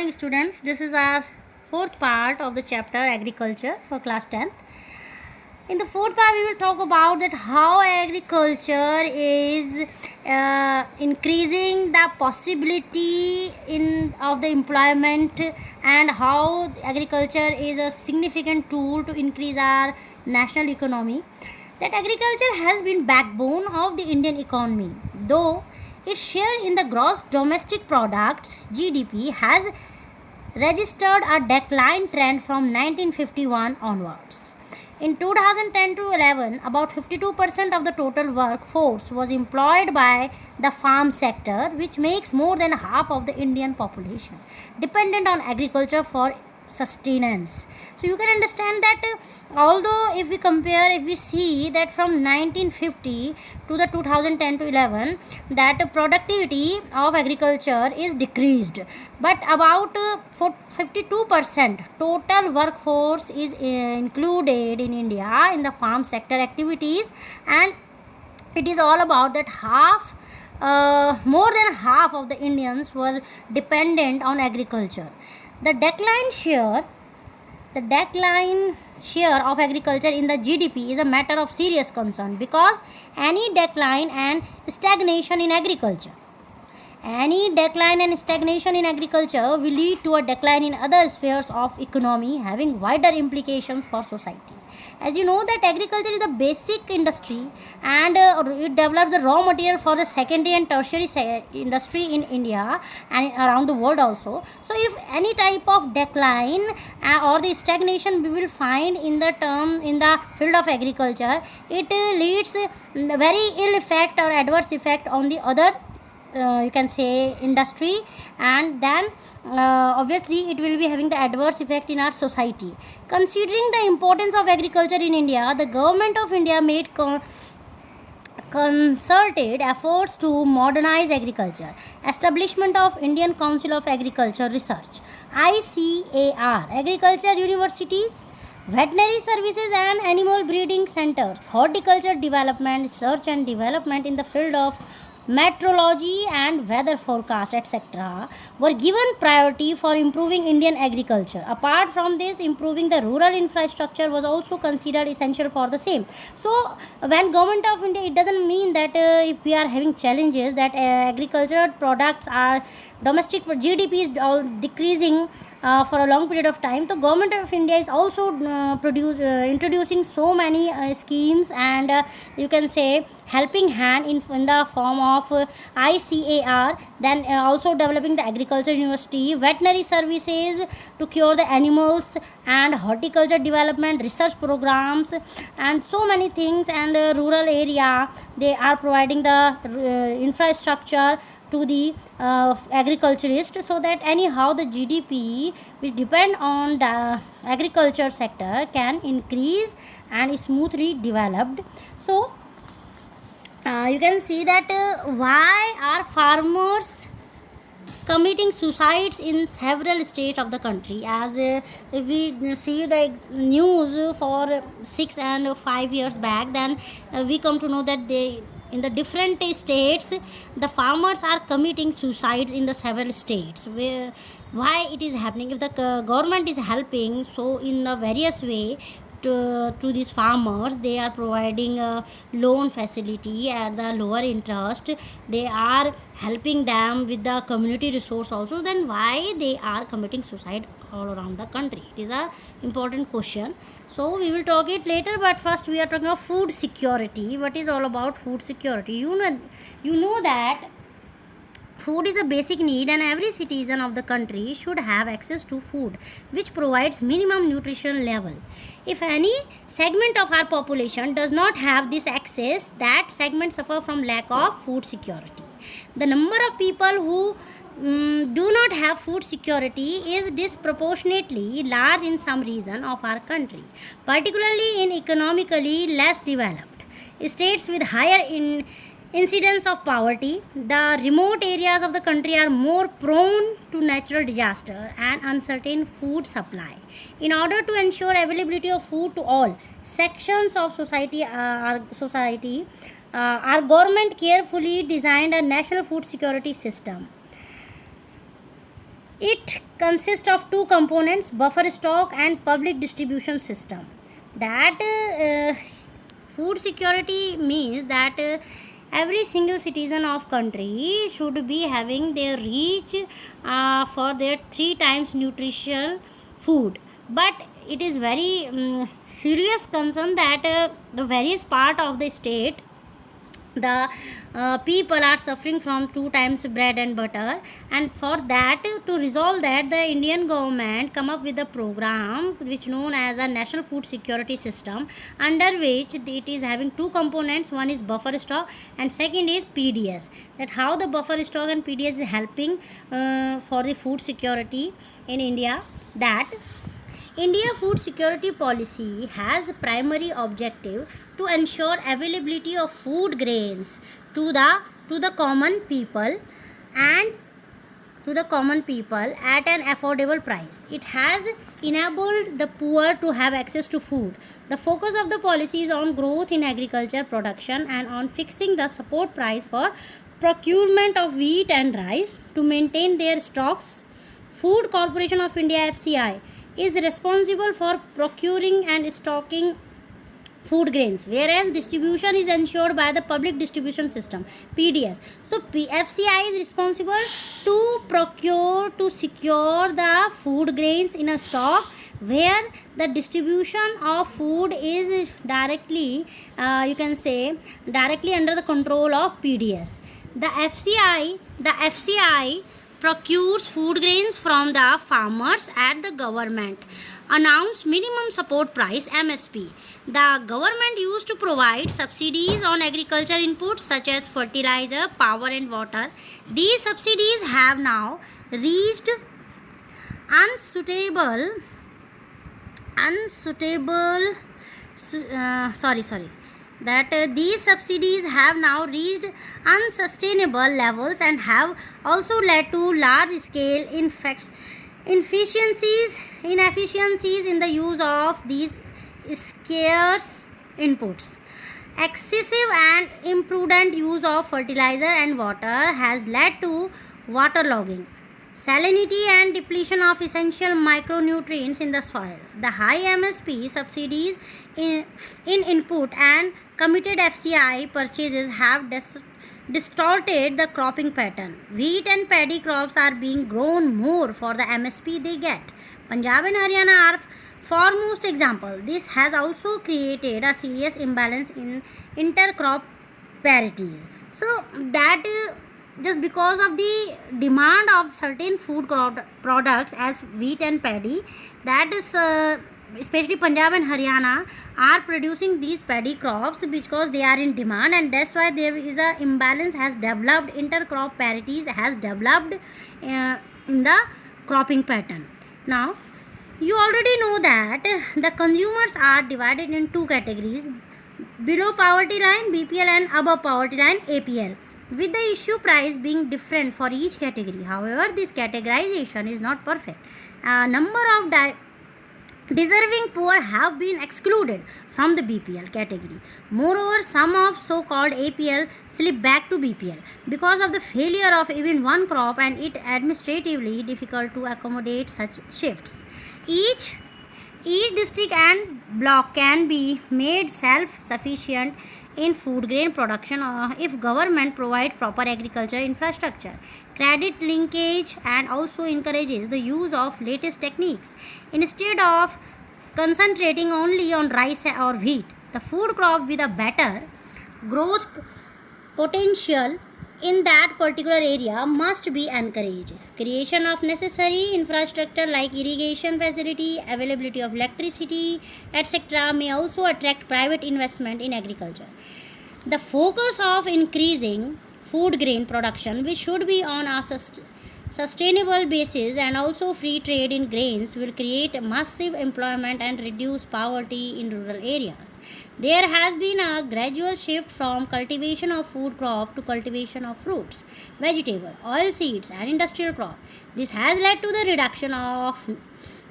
morning, students. This is our fourth part of the chapter Agriculture for class 10th. In the fourth part, we will talk about that how agriculture is increasing the possibility of the employment, and how agriculture is a significant tool to increase our national economy. That agriculture has been backbone of the Indian economy, though its share in the gross domestic products (GDP) has registered a decline trend from 1951 onwards. In 2010 to 11, about 52% of the total workforce was employed by the farm sector, which makes more than half of the Indian population dependent on agriculture for sustenance. So you can understand that although if we see that from 1950 to the 2010 to 11, that productivity of agriculture is decreased, but about 52% total workforce is included in India in the farm sector activities, and it is all about that more than half of the Indians were dependent on agriculture. The decline share of agriculture in the GDP is a matter of serious concern, because any decline and stagnation in agriculture will lead to a decline in other spheres of economy, having wider implications for society. As you know that agriculture is a basic industry, and it develops the raw material for the secondary and tertiary industry in India and around the world also. So if any type of decline or the stagnation we will find in the field of agriculture, it leads very ill effect or adverse effect on the other you can say industry, and then obviously it will be having the adverse effect in our society. Considering the importance of agriculture in India, the government of India made concerted efforts to modernize agriculture. Establishment of Indian Council of Agriculture Research, ICAR, agriculture universities, veterinary services and animal breeding centers, horticulture development, research and development in the field of meteorology and weather forecast, etc., were given priority for improving Indian agriculture. Apart from this, improving the rural infrastructure was also considered essential for the same. So when government of India, it doesn't mean that if we are having challenges that agricultural products are domestic GDP is all decreasing for a long period of time. The government of India is also introducing so many schemes, and you can say helping hand in the form of ICAR, then also developing the agriculture university, veterinary services to cure the animals, and horticulture development research programs, and so many things. And rural area, they are providing the infrastructure to the agriculturist, so that anyhow the GDP which depend on the agriculture sector can increase and is smoothly developed. So you can see that why are farmers committing suicides in several states of the country. As if we see the news for 6 and 5 years back, then we come to know that they in the different states the farmers are committing suicides in the several states. Why it is happening? If the government is helping so in a various way to these farmers, they are providing a loan facility at the lower interest, they are helping them with the community resource also, then why they are committing suicide all around the country? It is a important question. So we will talk it later, but first we are talking of food security. What is all about food security? You know that food is a basic need, and every citizen of the country should have access to food which provides minimum nutrition level. If any segment of our population does not have this access, that segment suffer from lack of food security. The number of people who do not have food security is disproportionately large in some region of our country, particularly in economically less developed states with higher incidence of poverty. The remote areas of the country are more prone to natural disaster and uncertain food supply. In order to ensure availability of food to all sections of society, our government carefully designed a national food security system. It consists of two components: buffer stock and public distribution system. That food security means that every single citizen of country should be having their reach for their 3 times nutritional food. But it is very serious concern that the various part of the state, the people are suffering from 2 times bread and butter, and for that, to resolve that, the Indian government come up with a program which known as a national food security system, under which it is having two components: one is buffer stock and second is PDS. That how the buffer stock and PDS is helping for the food security in India. That India food security policy has a primary objective to ensure availability of food grains to the common people, and to the common people at an affordable price. It has enabled the poor to have access to food. The focus of the policy is on growth in agriculture production and on fixing the support price for procurement of wheat and rice to maintain their stocks. Food Corporation of India (FCI) is responsible for procuring and stocking food grains, whereas distribution is ensured by the public distribution system (PDS). So FCI is responsible to procure, to secure the food grains in a stock, where the distribution of food is directly you can say directly under the control of PDS. The FCI procures food grains from the farmers at the government announced minimum support price (MSP). The government used to provide subsidies on agriculture inputs such as fertilizer, power and water. These subsidies have now reached unsuitable that these subsidies have now reached unsustainable levels and have also led to large scale inefficiencies in the use of these scarce inputs. Excessive and imprudent use of fertilizer and water has led to waterlogging, salinity and depletion of essential micronutrients in the soil. The high MSP subsidies in input and committed FCI purchases have distorted the cropping pattern. Wheat and paddy crops are being grown more for the MSP they get. Punjab and Haryana are foremost example. This has also created a serious imbalance in intercrop parities. So that just because of the demand of certain food products as wheat and paddy, that is especially Punjab and Haryana are producing these paddy crops because they are in demand, and that's why there is a imbalance has developed, intercrop parities has developed in the cropping pattern. Now you already know that the consumers are divided in two categories: below poverty line BPL and above poverty line APL, with the issue price being different for each category. However, this categorization is not perfect. A number of deserving poor have been excluded from the BPL category. Moreover, some of so-called APL slip back to BPL because of the failure of even one crop, and it administratively difficult to accommodate such shifts. Each district and block can be made self-sufficient in food grain production if government provide proper agriculture infrastructure, credit linkage, and also encourages the use of latest techniques instead of concentrating only on rice or wheat. The food crop with a better growth potential in that particular area must be encouraged. Creation of necessary infrastructure like irrigation facility, availability of electricity, etc. may also attract private investment in agriculture. The focus of increasing food grain production, which should be on a sustainable basis, and also free trade in grains, will create massive employment and reduce poverty in rural areas. There has been a gradual shift from cultivation of food crop to cultivation of fruits, vegetable, oil seeds and industrial crop. This has led to the reduction of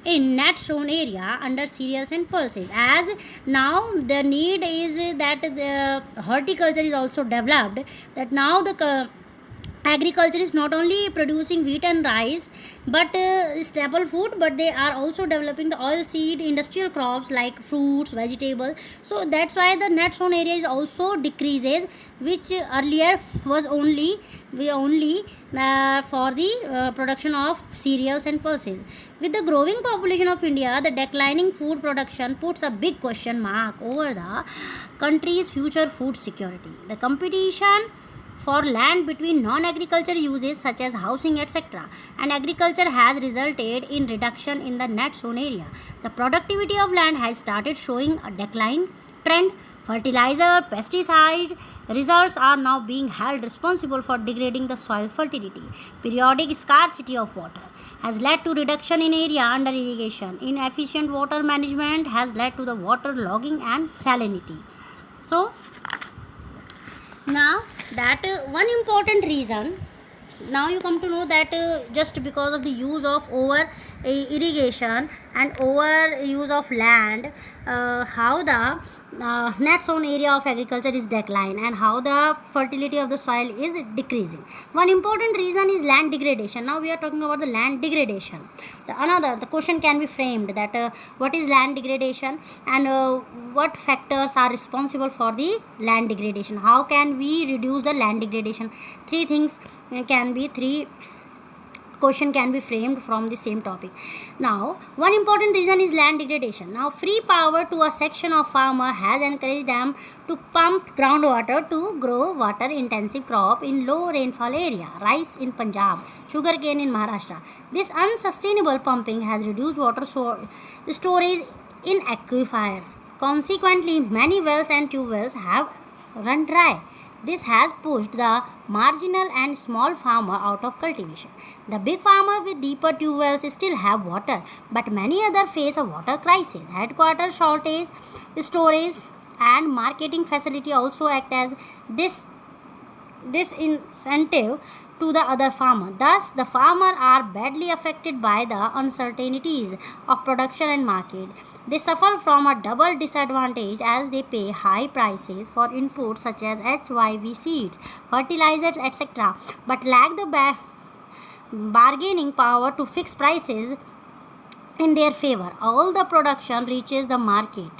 in net sown area under cereals and pulses, as now the need is that the horticulture is also developed, that now the Agriculture is not only producing wheat and rice but staple food, but they are also developing the oil seed industrial crops like fruits, vegetable. So that's why the net sown area is also decreases, which earlier was only for the production of cereals and pulses. With the growing population of India, the declining food production puts a big question mark over the country's future food security. The competition for land between non-agriculture uses such as housing, etc., and agriculture has resulted in reduction in the net sown area. The productivity of land has started showing a decline trend. Fertilizer, pesticide results are now being held responsible for degrading the soil fertility. Periodic scarcity of water has led to reduction in area under irrigation. Inefficient water management has led to the water logging and salinity. So now that one important reason, now you come to know that just because of the use of over irrigation and over use of land, how the net sown area of agriculture is decline and how the fertility of the soil is decreasing. One important reason is land degradation. Now we are talking about the land degradation. The question can be framed that what is land degradation, and what factors are responsible for the land degradation. How can we reduce the land degradation? Three question can be framed from the same topic. Now, one important reason is land degradation. Now, free power to a section of farmer has encouraged them to pump groundwater to grow water intensive crop in low rainfall area, rice in Punjab, sugarcane in Maharashtra. This unsustainable pumping has reduced water storage in aquifers. Consequently, many wells and tube wells have run dry. This has pushed the marginal and small farmer out of cultivation. The big farmer with deeper tube wells still have water, but many others face a water crisis. Headquarter shortage, storage, and marketing facility also act as disincentive to the other farmer. Thus, the farmer are badly affected by the uncertainties of production and market. They suffer from a double disadvantage as they pay high prices for inputs such as HYV seeds, fertilizers, etc., but lack the bargaining power to fix prices in their favor. All the production reaches the market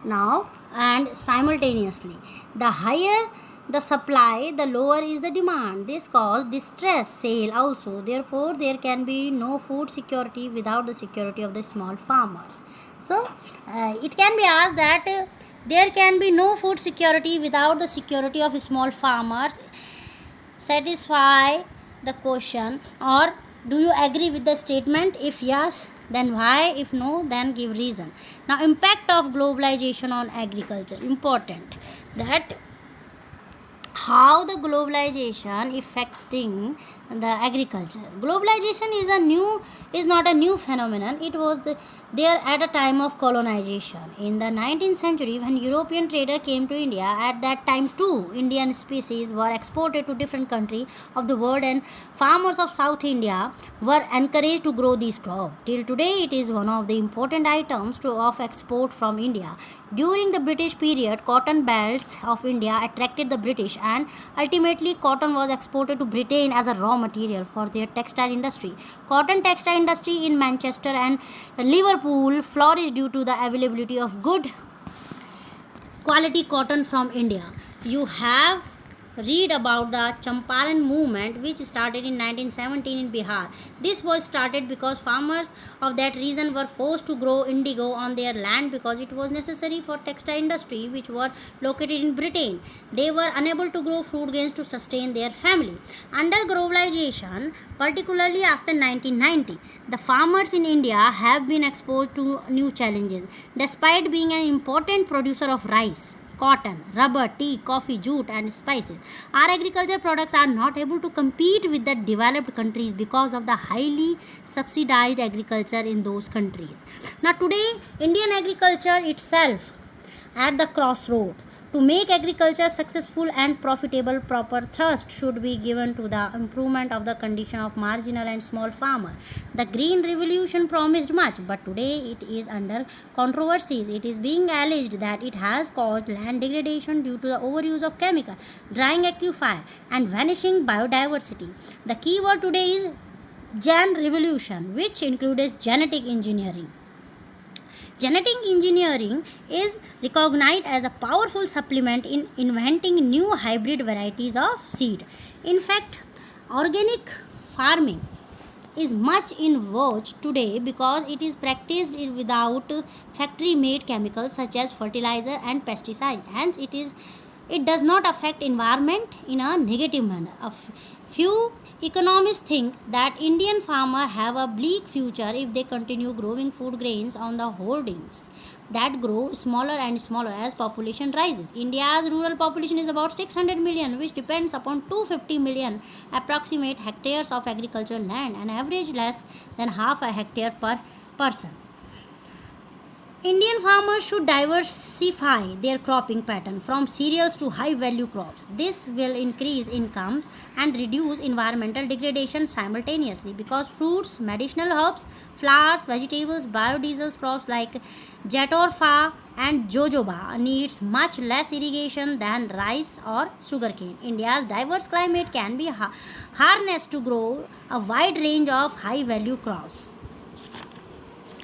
now, and simultaneously the higher the supply, the lower is the demand. This causes distress sale also. Therefore, there can be no food security without the security of the small farmers. So, it can be asked that there can be no food security without the security of small farmers. Satisfy the question, or do you agree with the statement? If yes, then why? If no, then give reason. Now, impact of globalization on agriculture. Important that how the globalization affecting the agriculture. Globalization is not a new phenomenon. It was there at a time of colonization in the 19th century when European trader came to India. At that time too, Indian species were exported to different countries of the world, and farmers of South India were encouraged to grow these crops. Till today, it is one of the important items of export from India. During the British period, cotton belts of India attracted the British, and ultimately cotton was exported to Britain as a raw material for their textile industry. Cotton textile industry in Manchester and Liverpool flourished due to the availability of good quality cotton from India. You have read about the Champaran movement, which started in 1917 in Bihar. This was started because farmers of that region were forced to grow indigo on their land because it was necessary for textile industry, which were located in Britain. They were unable to grow fruit grains to sustain their family. Under globalization, particularly after 1990, the farmers in India have been exposed to new challenges. Despite being an important producer of rice, cotton, rubber, tea, coffee, jute, and spices, our agriculture products are not able to compete with the developed countries because of the highly subsidized agriculture in those countries. Now, today, Indian agriculture itself at the crossroads. To make agriculture successful and profitable, proper thrust should be given to the improvement of the condition of marginal and small farmer. The Green Revolution promised much, but today it is under controversies. It is being alleged that it has caused land degradation due to the overuse of chemical, drying aquifer, and vanishing biodiversity. The key word today is Gen Revolution, which includes genetic engineering. Genetic engineering is recognized as a powerful supplement in inventing new hybrid varieties of seed. In fact, organic farming is much in vogue today because it is practiced without factory made chemicals such as fertilizer and pesticides. Hence it does not affect environment in a negative manner. Few economists think that Indian farmers have a bleak future if they continue growing food grains on the holdings that grow smaller and smaller as population rises. India's rural population is about 600 million, which depends upon 250 million approximate hectares of agricultural land, an average less than half a hectare per person. Indian farmers should diversify their cropping pattern from cereals to high value crops. This will increase income and reduce environmental degradation simultaneously because fruits, medicinal herbs, flowers, vegetables, biodiesel crops like jatropha and jojoba needs much less irrigation than rice or sugarcane. India's diverse climate can be harnessed to grow a wide range of high value crops.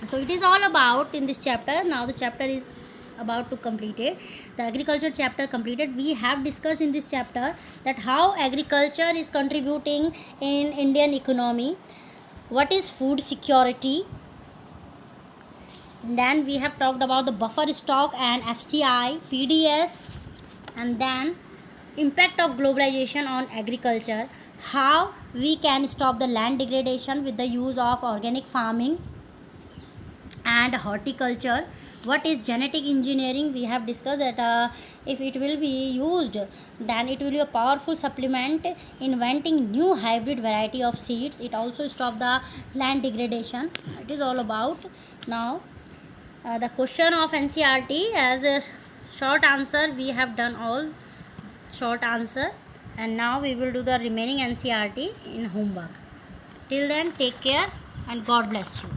So it is all about in this chapter. Now the chapter is about to complete it. The agriculture chapter completed. We have discussed in this chapter that how agriculture is contributing in Indian economy, what is food security. Then we have talked about the buffer stock and FCI, PDS, and then impact of globalization on agriculture, how we can stop the land degradation with the use of organic farming and horticulture. What is genetic engineering? We have discussed that if it will be used, then it will be a powerful supplement inventing new hybrid variety of seeds. It also stop the land degradation. It is all about. Now the question of NCERT, as a short answer we have done all short answer, and now we will do the remaining NCERT in homework. Till then, take care and God bless you.